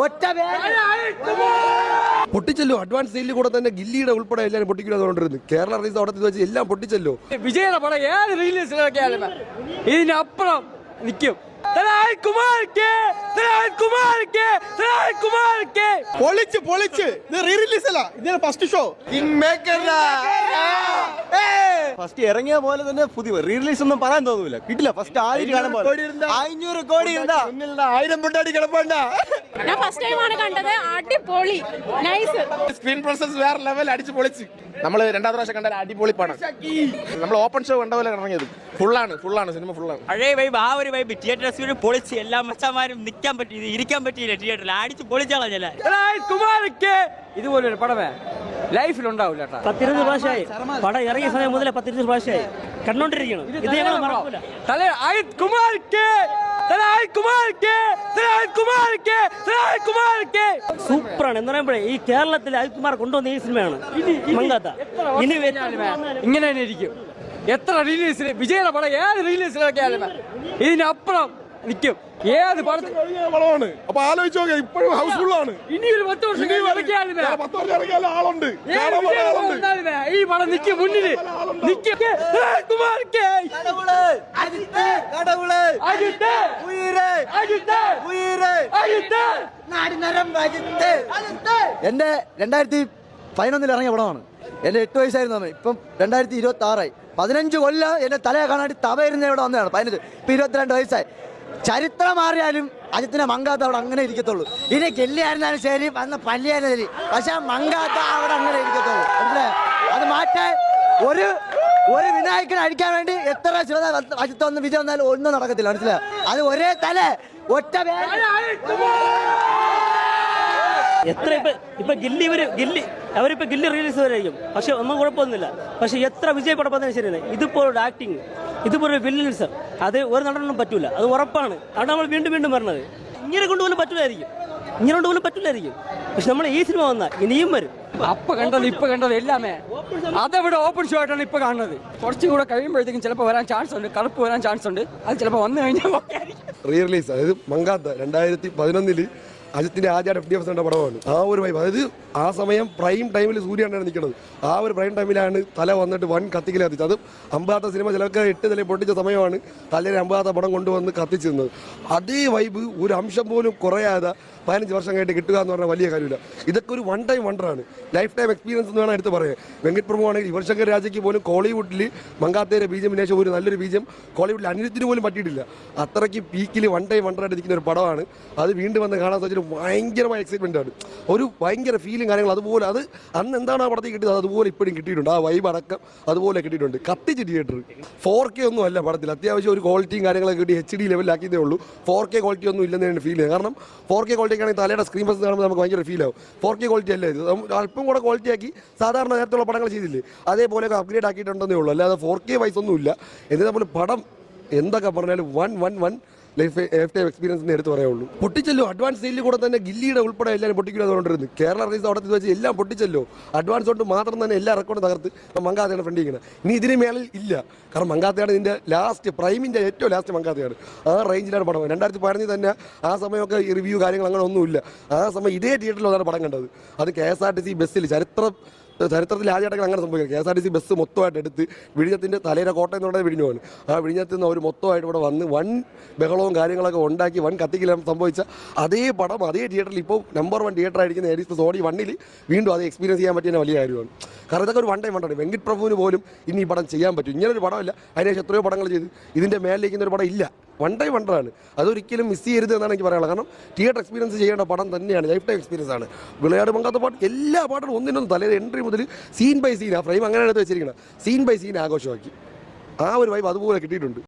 ഒറ്റ പൊട്ടിച്ചല്ലോ. അഡ്വാൻസ് സെയിലിൽ കൂടെ തന്നെ ഗില്ലിയുടെ ഉൾപ്പെടെ എല്ലാവരും പൊട്ടിക്കുന്നതുകൊണ്ടിരുന്നു. കേരള റീൽസ് അവിടെ വെച്ച് എല്ലാം പൊട്ടിച്ചല്ലോ. വിജയുടെ പടം ഏത് റീൽസിലൊക്കെയാലും ഇതിനപ്പുറം നിൽക്കും. പൊളിച്ച് ഇത് റീ റിലീസ് അല്ല, ഇതിന്റെ ഫസ്റ്റ് ഷോ. ഫസ്റ്റ് ഇറങ്ങിയ പോലെ തന്നെ പുതിയ റീ റിലീസ് ഒന്നും പറയാൻ തോന്നൂല. കിട്ടില്ല. ഫസ്റ്റ് 500 കോടി 1000 പൊട്ടാടി കിടപ്പണ്ട. ഞാൻ ഫസ്റ്റ് ടൈം ആണ് കണ്ടത്. അടിപൊളി, നൈസ്. സ്ക്രീൻ പ്രസൻസ് വേറെ ലെവൽ, അടിച്ച് പൊളിച്ച്. നമ്മൾ രണ്ടാമത്തെ പ്രാവശ്യം കണ്ടാൽ അടിപൊളി പണം. നമ്മൾ ഓപ്പൺ ഷോ കണ്ട പോലെ ഇറങ്ങിയത് ഫുള്ളാണ് സിനിമ ഫുള്ളാണ്. പഴയ വൈബ്, ആ ഒരു വൈബ്. തിയേറ്റർ എക്സ്പീരിയൻസ് പൊളിച്ച്. എല്ലാ മച്ചന്മാരും നിൽക്കാൻ പറ്റിയത്, ഇരിക്കാൻ പറ്റിയില്ല തിയേറ്ററിൽ. അടിച്ച് പൊളിച്ചാളാ ചില. ഇതുപോലൊരു പടമേ ലൈഫിലുണ്ടാവില്ല. 10-20 പ്രാവശ്യമായി പടം ഇറങ്ങിയ സമയം മുതലേ 10-20 പ്രാവശ്യമായി കണ്ടോണ്ടിരിക്കണം. ഇത് ഞങ്ങൾ മറക്കൂല. സൂപ്പറാണ് എന്ന് പറയുമ്പോഴേ ഈ കേരളത്തിൽ അജിത് കുമാർ കൊണ്ടുവന്ന ഈ സിനിമയാണ് മങ്കാത്ത. ഇനി ഇങ്ങനെ തന്നെ ഇരിക്കും. എത്ര റിലീസിൽ വിജയുടെ പടം ഏത് റിലീസിലൊക്കെയാലും ഇതിനപ്പുറം നിൽക്കും. ഏത് പടമാണ് അപ്പൊ ആലോചിച്ച് നോക്കിയാൽ ഇപ്പോഴും ഹൗസ്ഫുൾ ആണ്. ഇനി ഒരു 10 വർഷം ആളുണ്ട്. ഈ പടം നിൽക്കും, മുന്നിൽ നിൽക്കും. എന്റെ 2011 ഇറങ്ങിയ പടമാണ്. എന്റെ 8 വയസ്സായിരുന്നു അമ്മ. ഇപ്പം 2026 15 കൊല്ലം എന്റെ തലയെ കാണാൻ തവയിരുന്ന ഇവിടെ വന്നതാണ്. 15 ഇപ്പൊ 22 വയസ്സായി. ചരിത്രം മാറിയാലും അജിത്തിനെ മങ്കാത്ത അവിടെ അങ്ങനെ ഇരിക്കത്തുള്ളൂ. ഇനി ഗില്ലിയായിരുന്നാലും ശരി, വന്ന പല്ലിയായിരുന്നാലും ശരി, പക്ഷെ മങ്കാത്ത അവിടെ അങ്ങനെ ഇരിക്കത്തുള്ളൂ. അത് മാറ്റാൻ ഒരു വിനായകനെ അടിക്കാൻ വേണ്ടി എത്ര അജിത്ത് വന്ന് വിജയം വന്നാലും ഒന്നും നടക്കത്തില്ല. മനസ്സിലായോ? അത് ഒരേ തല ഒറ്റ എത്ര ഇപ്പൊ ഗില്ലി അവരിപ്പോ ഗില്ലി റിലീസ് വരെയും, പക്ഷെ ഒന്നും കുഴപ്പമൊന്നുമില്ല. പക്ഷെ എത്ര വിജയപടം പറഞ്ഞാൽ ശരിയാണ്. ഇതുപോലൊരു ആക്ടിങ്, ഇതുപോലൊരു വില്ലൻസ് അത് ഒരു നടനൊന്നും പറ്റൂല. അത് ഉറപ്പാണ്. അവിടെ നമ്മൾ വീണ്ടും പറഞ്ഞത് ഇങ്ങനെ കൊണ്ടുപോലും പറ്റൂലായിരിക്കും. പക്ഷെ നമ്മൾ ഈ സിനിമ വന്നാൽ ഇനിയും വരും. അപ്പൊ കണ്ടത് എല്ലാമേ അതെവിടെ ഓപ്പൺ ഷോ ആയിട്ടാണ് ഇപ്പൊ കാണുന്നത്. കുറച്ചും കൂടെ കഴിയുമ്പോഴത്തേക്കും ചിലപ്പോൾ വരാൻ ചാൻസ് ഉണ്ട്, കറുപ്പ് വരാൻ ചാൻസ് ഉണ്ട്. അത് ചിലപ്പോൾ വന്നു കഴിഞ്ഞാൽ റീ റിലീസ് അതായത് മങ്കാത്ത 2011 അജിത്തിന്റെ ആദ്യ FDF പടമാണ്. ആ ഒരു വൈബ്. അതായത് ആ സമയം പ്രൈം ടൈമിൽ സൂര്യാണ് നിൽക്കുന്നത്. ആ ഒരു പ്രൈം ടൈമിലാണ് തല വന്നിട്ട് വൻ കത്തിക്കൽ കത്തിച്ചത്. അത് അമ്പാത്ത സിനിമ ചിലർക്ക് 8 നില പൊട്ടിച്ച സമയമാണ് തലയിൽ അമ്പാത്ത പടം കൊണ്ടുവന്ന് കത്തിച്ചിരുന്നത്. അതേ വൈബ് ഒരു അംശം പോലും കുറയാതെ 15 വർഷം കഴിഞ്ഞിട്ട് കിട്ടുക എന്ന് പറഞ്ഞാൽ വലിയ കാര്യമില്ല. ഇതൊക്കെ ഒരു വൺ ടൈം വണ്ടറാണ്, ലൈഫ് ടൈം എക്സ്പീരിയൻസ് എന്ന് വേണം എടുത്ത് പറയാം. വെങ്കറ്റ് പ്രഭു ആണെങ്കിൽ യുവശങ്കർ രാജയ്ക്ക് പോലും കോളിവുഡിൽ മങ്കാത്തേരെ ബീജം ശേഷം ഒരു നല്ലൊരു ബീജം കോളിവുഡിൽ അനിരുദ്ധിന് പോലും പറ്റിയിട്ടില്ല. അത്രയ്ക്ക് പീക്കിൽ വൺ ടൈം വണ്ടറായിട്ട് ഇരിക്കുന്ന ഒരു പടമാണ്. അത് വീണ്ടും വന്ന് കാണാൻ സാധിച്ചൊരു ഭയങ്കരമായ എക്സൈറ്റ്മെൻ്റ് ആണ്. ഒരു ഭയങ്കര ഫീലും കാര്യങ്ങൾ അതുപോലെ അത് അന്ന് എന്താണ് ആ പടത്തിൽ കിട്ടിയത് അതുപോലെ ഇപ്പോഴും കിട്ടിയിട്ടുണ്ട്. ആ വൈബ് അടക്കം അതുപോലെ കിട്ടിയിട്ടുണ്ട്. കത്തിച്ച് തിയേറ്റർ 4K ഒന്നും അല്ല പടത്തിൽ. അത്യാവശ്യം ഒരു ക്വാളിറ്റിയും കാര്യങ്ങളൊക്കെ കിട്ടി HD ലെവലിലാക്കിയതേ ഉള്ളൂ. 4K ക്വാളിറ്റി ഒന്നും ഇല്ലെന്ന് ഫീൽ ചെയ്യുന്നത്. കാരണം 4K ക്വാളിറ്റി ആണെങ്കിൽ തലയുടെ സ്ക്രീൻ പ്രസൻസ് കാണുമ്പോൾ നമുക്ക് ഭയങ്കര ഫീൽ ആവും. 4K ക്വാളിറ്റി അല്ല ഇത്. അല്പം കൂടെ ക്വാളിറ്റി ആക്കി സാധാരണ നേരത്തുള്ള പടങ്ങൾ ചെയ്തില്ലേ അതേപോലെയൊക്കെ അപ്ഗ്രേഡ് ആക്കിയിട്ടുണ്ടെന്നേ ഉള്ളൂ. അല്ലാതെ 4K വൈസ് ഒന്നുമില്ല. എന്നതുപോലെ പടം എന്തൊക്കെ പറഞ്ഞാലും വൺ ലൈഫ് ടൈം എക്സ്പീരിയൻസിന് എടുത്ത് പറയാവുള്ളൂ. പൊട്ടിച്ചല്ലോ. അഡ്വാൻസ് സെയിലിൽ കൂടെ തന്നെ ഗില്ലിയുടെ ഉൾപ്പെടെ എല്ലാവരും പൊട്ടിക്കുന്നതുകൊണ്ടിരുന്നു. കേരള റീൽസ് അവിടെ വെച്ച് എല്ലാം പൊട്ടിച്ചല്ലോ. അഡ്വാൻസ് കൊണ്ട് മാത്രം തന്നെ എല്ലാ റെക്കോർഡും തകർത്ത് മങ്കാത്തയാണ് ഫ്രണ്ട് ചെയ്യുന്നത്. ഇനി ഇതിന് മേളിൽ ഇല്ല. കാരണം മങ്കാത്തയാണ് ഇതിൻ്റെ ലാസ്റ്റ് പ്രൈമിൻ്റെ ഏറ്റവും ലാസ്റ്റ് മങ്കാത്തയാണ്. ആ റേഞ്ചിലാണ് പടം. 2015 തന്നെ ആ സമയമൊക്കെ ഈ റിവ്യൂ കാര്യങ്ങൾ അങ്ങനെ ഒന്നുമില്ല. ആ സമയം ഇതേ തിയേറ്ററിലാണ് പടം കണ്ടത്. അത് KSRTC ബസ്സിൽ ചരിത്രത്തിൽ ആദ്യമായിട്ടൊക്കെ അങ്ങനെ സംഭവിക്കുന്നത്. KSRTC ബസ് മൊത്തമായിട്ട് എടുത്ത് വിഴിഞ്ഞത്തിൻ്റെ തലയുടെ കോട്ടയം എന്നുള്ളത് വിഴിഞ്ഞമാണ്. ആ വിഴിഞ്ഞത്തിൽ നിന്ന് അവർ മൊത്തമായിട്ട് ഇവിടെ വന്ന് വൻ ബഹളവും കാര്യങ്ങളൊക്കെ ഉണ്ടാക്കി വൻ കത്തിക്കലും സംഭവിച്ച അതേ പടം അതേ തിയേറ്ററിൽ ഇപ്പോൾ നമ്പർ 1 തിയേറ്റർ ആയിരിക്കുന്ന ഏരിയസ് സോണി 1 വീണ്ടും അത് എക്സ്പീരിയൻസ് ചെയ്യാൻ പറ്റിയ വലിയ കാര്യമാണ്. കാരണം ഇതൊക്കെ ഒരു വൺ ടൈം വണ്ടാണ്. വെങ്കറ്റ് പ്രഭുവിന് പോലും ഇനി ഈ പടം ചെയ്യാൻ പറ്റും. ഇങ്ങനൊരു പടമില്ല. അതിനുശേഷം എത്രയോ പടങ്ങൾ ചെയ്ത് ഇതിൻ്റെ മേലിരിക്കുന്ന ഒരു പടം ഇല്ല. വൺ ടൈം വണ്ടറാണ്. അതൊരിക്കലും മിസ് ചെയ്യരുത് എന്നാണ് എനിക്ക് പറയാനുള്ളത്. കാരണം തിയേറ്റർ എക്സ്പീരിയൻസ് ചെയ്യേണ്ട പടം തന്നെയാണ്. ലൈഫ് ടൈം എക്സ്പീരിയൻസ് ആണ്. വിളയാട് മങ്കാത്ത പാട്ട് എല്ലാ പാട്ടും ഒന്നിനൊന്നും തലയിൽ എൻട്രി മുതൽ സീൻ ബൈ സീൻ ആ ഫ്രെയിം അങ്ങനെ എടുത്ത് വെച്ചിരിക്കണം. സീൻ ബൈ സീൻ ആഘോഷമാക്കി ആ ഒരു വൈബ് അതുപോലെ കിട്ടിയിട്ടുണ്ട്.